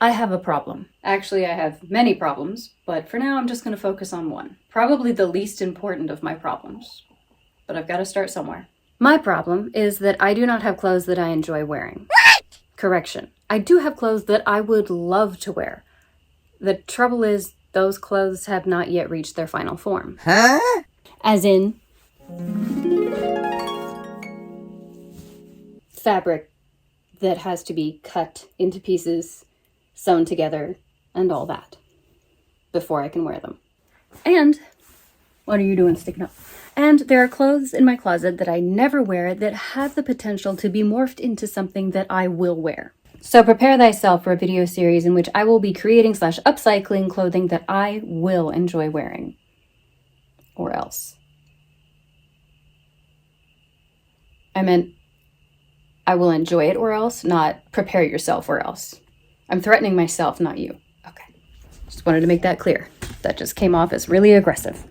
I have a problem. Actually, I have many problems, but for now I'm just going to focus on one. Probably the least important of my problems. But I've got to start somewhere. My problem is that I do not have clothes that I enjoy wearing. Correction. I do have clothes that I would love to wear. The trouble is, those clothes have not yet reached their final form. Huh? As in fabric that has to be cut into pieces, sewn together, and all that before I can wear them. And what are you doing sticking up? And there are clothes in my closet that I never wear that have the potential to be morphed into something that I will wear. So prepare thyself for a video series in which I will be creating / upcycling clothing that I will enjoy wearing. Or else. I meant I will enjoy it or else, not prepare yourself or else. I'm threatening myself, not you. Okay. Just wanted to make that clear. That just came off as really aggressive.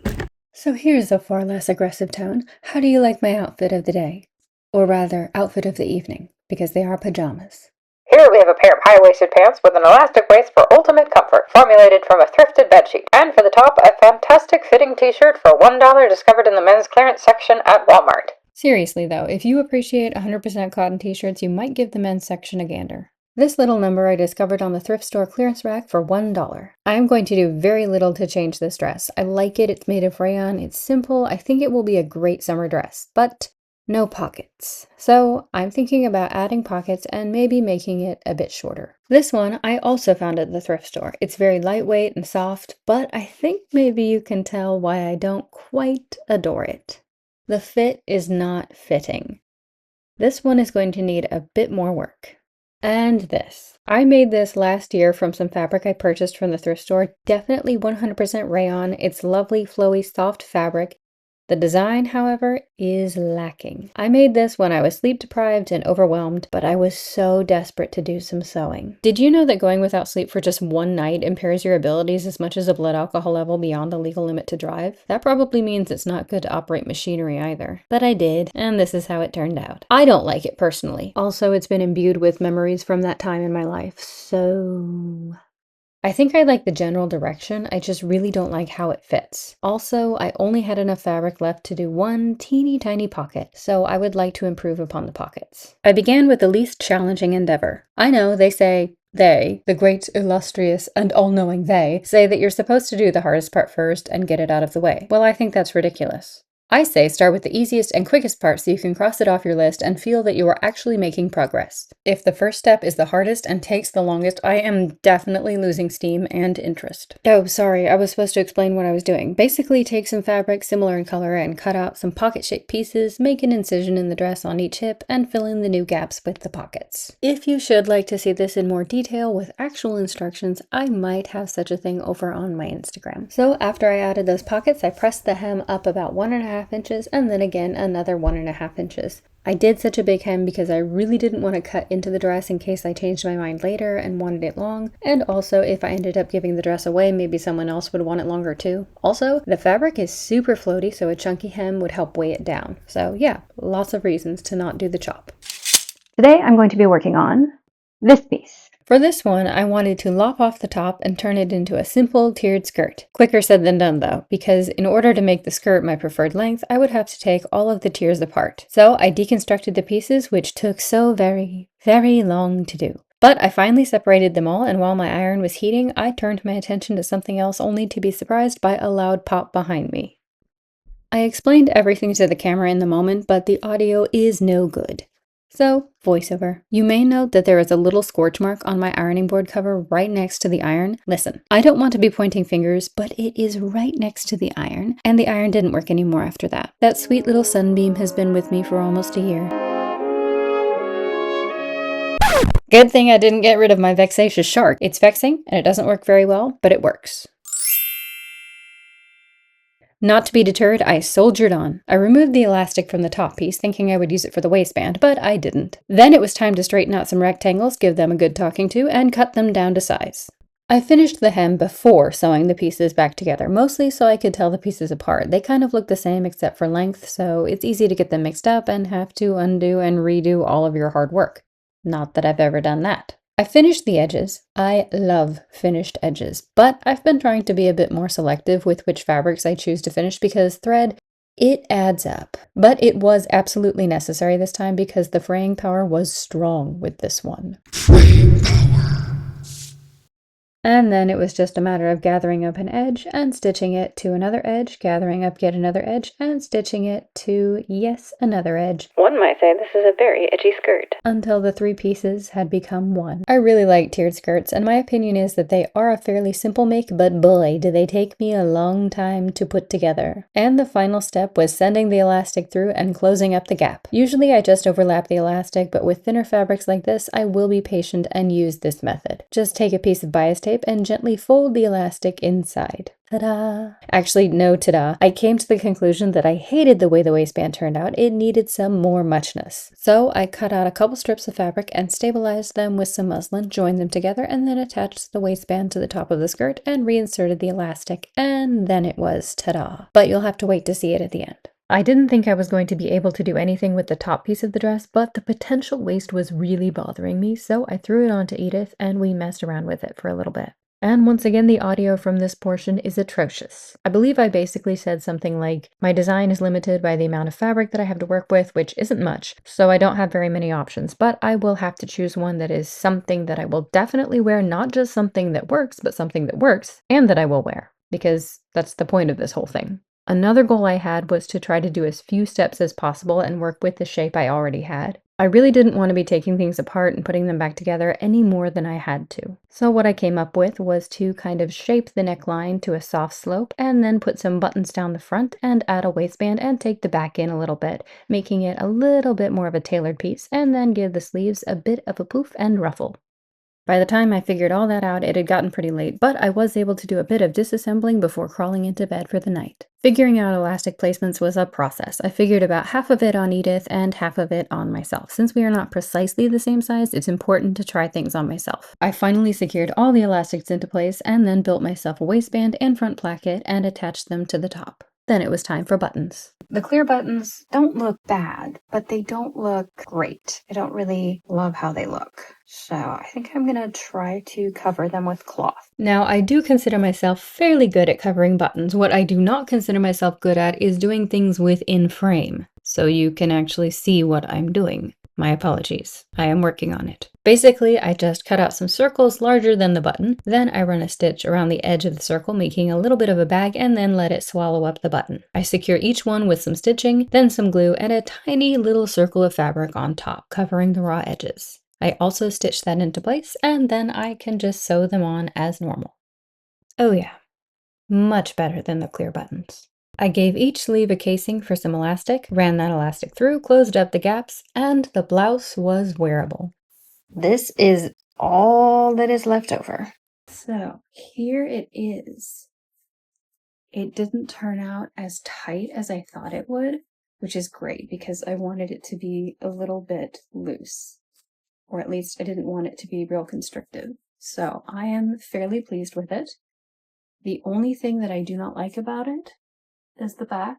So here's a far less aggressive tone. How do you like my outfit of the day? Or rather, outfit of the evening, because they are pajamas. Here we have a pair of high-waisted pants with an elastic waist for ultimate comfort, formulated from a thrifted bedsheet. And for the top, a fantastic fitting t-shirt for $1 discovered in the men's clearance section at Walmart. Seriously though, if you appreciate 100% cotton t-shirts, you might give the men's section a gander. This little number I discovered on the thrift store clearance rack for $1. I am going to do very little to change this dress. I like it, it's made of rayon, it's simple, I think it will be a great summer dress, but no pockets. So I'm thinking about adding pockets and maybe making it a bit shorter. This one I also found at the thrift store. It's very lightweight and soft, but I think maybe you can tell why I don't quite adore it. The fit is not fitting. This one is going to need a bit more work. And this. I made this last year from some fabric I purchased from the thrift store. Definitely 100% rayon. It's lovely, flowy, soft fabric. The design, however, is lacking. I made this when I was sleep deprived and overwhelmed, but I was so desperate to do some sewing. Did you know that going without sleep for just one night impairs your abilities as much as a blood alcohol level beyond the legal limit to drive? That probably means it's not good to operate machinery either. But I did, and this is how it turned out. I don't like it personally. Also, it's been imbued with memories from that time in my life, so I think I like the general direction, I just really don't like how it fits. Also, I only had enough fabric left to do one teeny tiny pocket, so I would like to improve upon the pockets. I began with the least challenging endeavor. I know they, the great, illustrious, and all-knowing they, say that you're supposed to do the hardest part first and get it out of the way. Well, I think that's ridiculous. I say start with the easiest and quickest part so you can cross it off your list and feel that you are actually making progress. If the first step is the hardest and takes the longest, I am definitely losing steam and interest. Oh, sorry, I was supposed to explain what I was doing. Basically, take some fabric similar in color and cut out some pocket-shaped pieces, make an incision in the dress on each hip, and fill in the new gaps with the pockets. If you should like to see this in more detail with actual instructions, I might have such a thing over on my Instagram. So after I added those pockets, I pressed the hem up about 1.5 inches and then again another 1.5 inches. I did such a big hem because I really didn't want to cut into the dress in case I changed my mind later and wanted it long, and also if I ended up giving the dress away, maybe someone else would want it longer too. Also, the fabric is super floaty, so a chunky hem would help weigh it down. So yeah, lots of reasons to not do the chop. Today I'm going to be working on this piece. For this one, I wanted to lop off the top and turn it into a simple tiered skirt. Quicker said than done though, because in order to make the skirt my preferred length, I would have to take all of the tiers apart. So I deconstructed the pieces, which took so very, very long to do. But I finally separated them all, and while my iron was heating, I turned my attention to something else only to be surprised by a loud pop behind me. I explained everything to the camera in the moment, but the audio is no good. So, voiceover. You may note that there is a little scorch mark on my ironing board cover right next to the iron. Listen, I don't want to be pointing fingers, but it is right next to the iron, and the iron didn't work anymore after that. That sweet little sunbeam has been with me for almost a year. Good thing I didn't get rid of my vexatious shark. It's vexing, and it doesn't work very well, but it works. Not to be deterred, I soldiered on. I removed the elastic from the top piece, thinking I would use it for the waistband, but I didn't. Then it was time to straighten out some rectangles, give them a good talking to, and cut them down to size. I finished the hem before sewing the pieces back together, mostly so I could tell the pieces apart. They kind of look the same except for length, so it's easy to get them mixed up and have to undo and redo all of your hard work. Not that I've ever done that. I finished the edges. I love finished edges, but I've been trying to be a bit more selective with which fabrics I choose to finish because thread, it adds up. But it was absolutely necessary this time because the fraying power was strong with this one. And then it was just a matter of gathering up an edge and stitching it to another edge, gathering up yet another edge and stitching it to, yes, another edge. One might say this is a very edgy skirt. Until the 3 pieces had become one. I really like tiered skirts, and my opinion is that they are a fairly simple make, but boy, do they take me a long time to put together. And the final step was sending the elastic through and closing up the gap. Usually I just overlap the elastic, but with thinner fabrics like this, I will be patient and use this method. Just take a piece of bias tape and gently fold the elastic inside. Ta-da! Actually, no ta-da. I came to the conclusion that I hated the way the waistband turned out. It needed some more muchness. So I cut out a couple strips of fabric and stabilized them with some muslin, joined them together, and then attached the waistband to the top of the skirt and reinserted the elastic, and then it was ta-da. But you'll have to wait to see it at the end. I didn't think I was going to be able to do anything with the top piece of the dress, but the potential waist was really bothering me, so I threw it on to Edith and we messed around with it for a little bit. And once again, the audio from this portion is atrocious. I believe I basically said something like, my design is limited by the amount of fabric that I have to work with, which isn't much, so I don't have very many options, but I will have to choose one that is something that I will definitely wear, not just something that works, but something that works, and that I will wear, because that's the point of this whole thing. Another goal I had was to try to do as few steps as possible and work with the shape I already had. I really didn't want to be taking things apart and putting them back together any more than I had to. So what I came up with was to kind of shape the neckline to a soft slope and then put some buttons down the front and add a waistband and take the back in a little bit, making it a little bit more of a tailored piece, and then give the sleeves a bit of a poof and ruffle. By the time I figured all that out, it had gotten pretty late, but I was able to do a bit of disassembling before crawling into bed for the night. Figuring out elastic placements was a process. I figured about half of it on Edith and half of it on myself. Since we are not precisely the same size, it's important to try things on myself. I finally secured all the elastics into place and then built myself a waistband and front placket and attached them to the top. Then it was time for buttons. The clear buttons don't look bad, but they don't look great. I don't really love how they look. So I think I'm gonna try to cover them with cloth. Now, I do consider myself fairly good at covering buttons. What I do not consider myself good at is doing things within frame, so you can actually see what I'm doing. My apologies. I am working on it. Basically, I just cut out some circles larger than the button, then I run a stitch around the edge of the circle, making a little bit of a bag, and then let it swallow up the button. I secure each one with some stitching, then some glue, and a tiny little circle of fabric on top, covering the raw edges. I also stitch that into place, and then I can just sew them on as normal. Oh yeah, much better than the clear buttons. I gave each sleeve a casing for some elastic, ran that elastic through, closed up the gaps, and the blouse was wearable. This is all that is left over. So here it is. It didn't turn out as tight as I thought it would, which is great because I wanted it to be a little bit loose, or at least I didn't want it to be real constrictive. So I am fairly pleased with it. The only thing that I do not like about it is the back.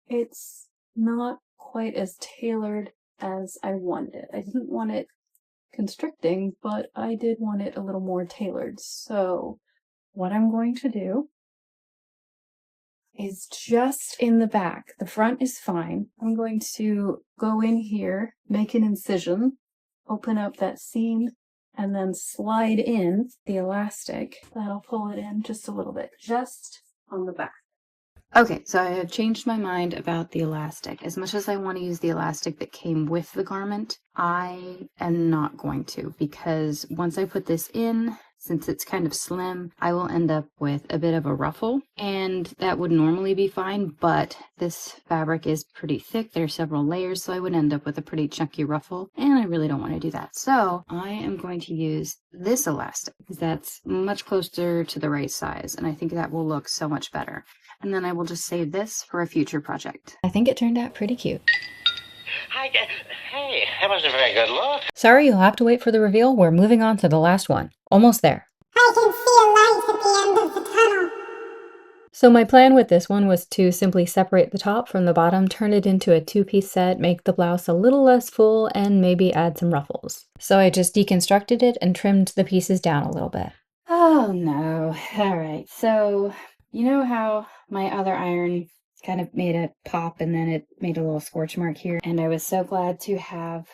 It's not quite as tailored as I wanted it. I didn't want it constricting, but I did want it a little more tailored. So what I'm going to do is just in the back. The front is fine. I'm going to go in here, make an incision, open up that seam, and then slide in the elastic. That'll pull it in just a little bit, just on the back. Okay, so I have changed my mind about the elastic. As much as I want to use the elastic that came with the garment, I am not going to, because once I put this in, since it's kind of slim, I will end up with a bit of a ruffle, and that would normally be fine, but this fabric is pretty thick. There are several layers, so I would end up with a pretty chunky ruffle, and I really don't want to do that. So I am going to use this elastic, because that's much closer to the right size, and I think that will look so much better. And then I will just save this for a future project. I think it turned out pretty cute. Hey, that was a very good look. Sorry, you'll have to wait for the reveal. We're moving on to the last one. Almost there. I can see a light at the end of the tunnel. So my plan with this one was to simply separate the top from the bottom, turn it into a two-piece set, make the blouse a little less full, and maybe add some ruffles. So I just deconstructed it and trimmed the pieces down a little bit. Oh no. All right. So you know how my other iron kind of made a pop and then it made a little scorch mark here? And I was so glad to have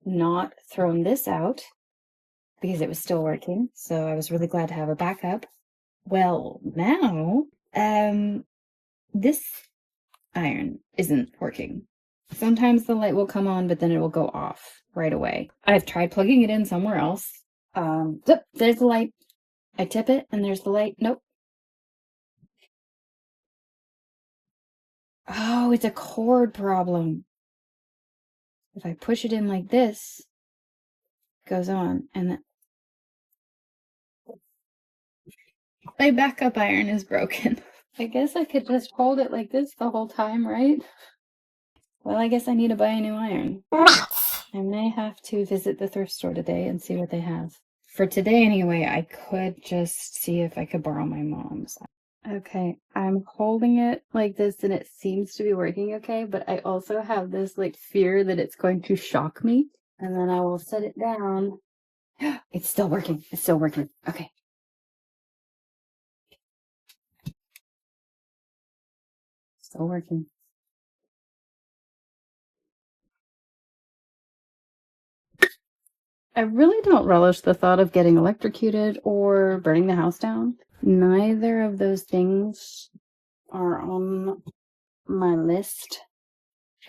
not thrown this out because it was still working. So I was really glad to have a backup. Well, now, this iron isn't working. Sometimes the light will come on, but then it will go off right away. I've tried plugging it in somewhere else. There's the light. I tip it and there's the light. Nope. Oh, it's a cord problem. If I push it in like this, it goes on, and then my backup iron is broken. I guess I could just hold it like this the whole time, right? Well, I guess I need to buy a new iron. I may have to visit the thrift store today and see what they have. For today anyway, I could just see if I could borrow my mom's. Okay, I'm holding it like this and it seems to be working okay, but I also have this like fear that it's going to shock me. And then I will set it down. It's still working. It's still working. Okay. Still working. I really don't relish the thought of getting electrocuted or burning the house down. Neither of those things are on my list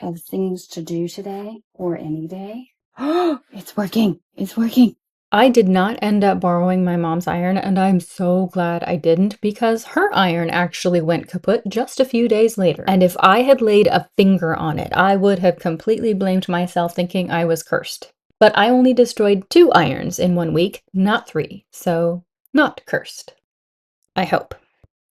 of things to do today or any day. Oh, it's working. It's working. I did not end up borrowing my mom's iron, and I'm so glad I didn't because her iron actually went kaput just a few days later. And if I had laid a finger on it, I would have completely blamed myself thinking I was cursed. But I only destroyed 2 irons in 1 week, not 3, so not cursed. I hope.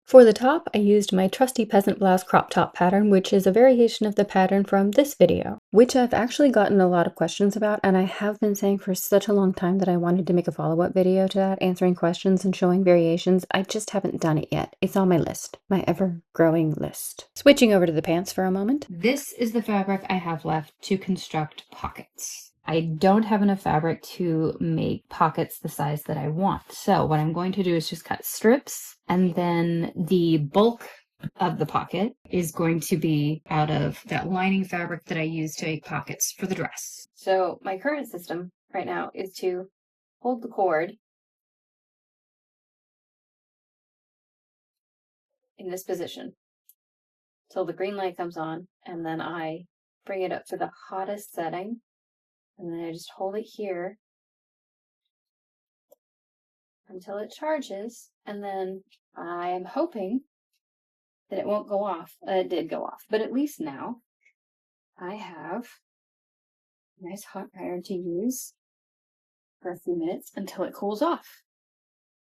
For the top, I used my trusty peasant blouse crop top pattern, which is a variation of the pattern from this video, which I've actually gotten a lot of questions about, and I have been saying for such a long time that I wanted to make a follow-up video to that, answering questions and showing variations. I just haven't done it yet. It's on my list, my ever-growing list. Switching over to the pants for a moment. This is the fabric I have left to construct pockets. I don't have enough fabric to make pockets the size that I want. So what I'm going to do is just cut strips, and then the bulk of the pocket is going to be out of that lining fabric that I use to make pockets for the dress. So my current system right now is to hold the cord in this position till the green light comes on, and then I bring it up to the hottest setting. And then I just hold it here until it charges, and then I'm hoping that it won't go off. It did go off, but at least now I have a nice hot iron to use for a few minutes until it cools off.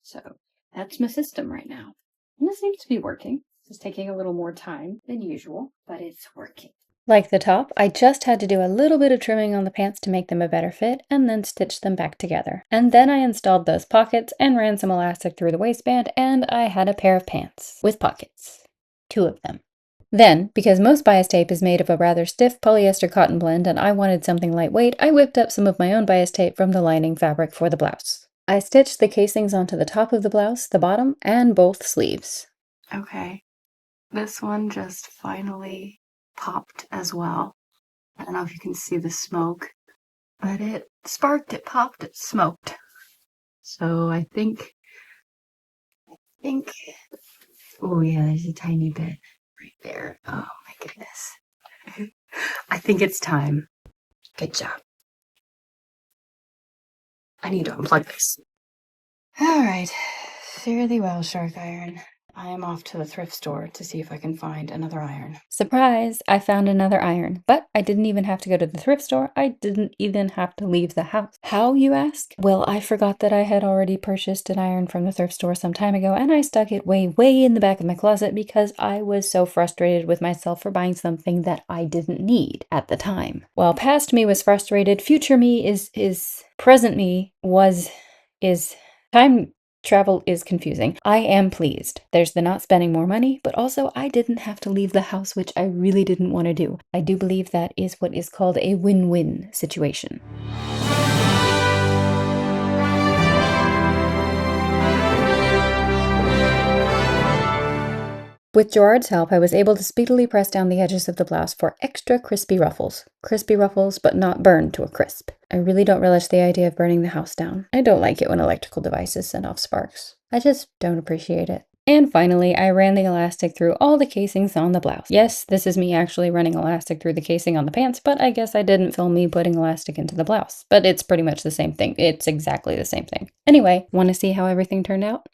So that's my system right now. And it seems to be working. It's taking a little more time than usual, but it's working. Like the top, I just had to do a little bit of trimming on the pants to make them a better fit and then stitch them back together. And then I installed those pockets and ran some elastic through the waistband, and I had a pair of pants with pockets. 2 of them. Then, because most bias tape is made of a rather stiff polyester cotton blend and I wanted something lightweight, I whipped up some of my own bias tape from the lining fabric for the blouse. I stitched the casings onto the top of the blouse, the bottom, and both sleeves. Okay, this one just finally popped as well. I don't know if you can see the smoke, but it sparked, it popped, it smoked. So I think, oh yeah, there's a tiny bit right there. Oh my goodness. I think it's time. Good job. I need to unplug this. All right, fare thee well, shark iron. I am off to the thrift store to see if I can find another iron. Surprise! I found another iron, but I didn't even have to go to the thrift store. I didn't even have to leave the house. How, you ask? Well, I forgot that I had already purchased an iron from the thrift store some time ago, and I stuck it way, way in the back of my closet because I was so frustrated with myself for buying something that I didn't need at the time. While past me was frustrated, future me is present me is time travel is confusing. I am pleased. There's the not spending more money, but also I didn't have to leave the house, which I really didn't want to do. I do believe that is what is called a win-win situation. With Gerard's help, I was able to speedily press down the edges of the blouse for extra crispy ruffles. Crispy ruffles, but not burned to a crisp. I really don't relish the idea of burning the house down. I don't like it when electrical devices send off sparks. I just don't appreciate it. And finally, I ran the elastic through all the casings on the blouse. Yes, this is me actually running elastic through the casing on the pants, but I guess I didn't film me putting elastic into the blouse. But it's pretty much the same thing. It's exactly the same thing. Anyway, want to see how everything turned out?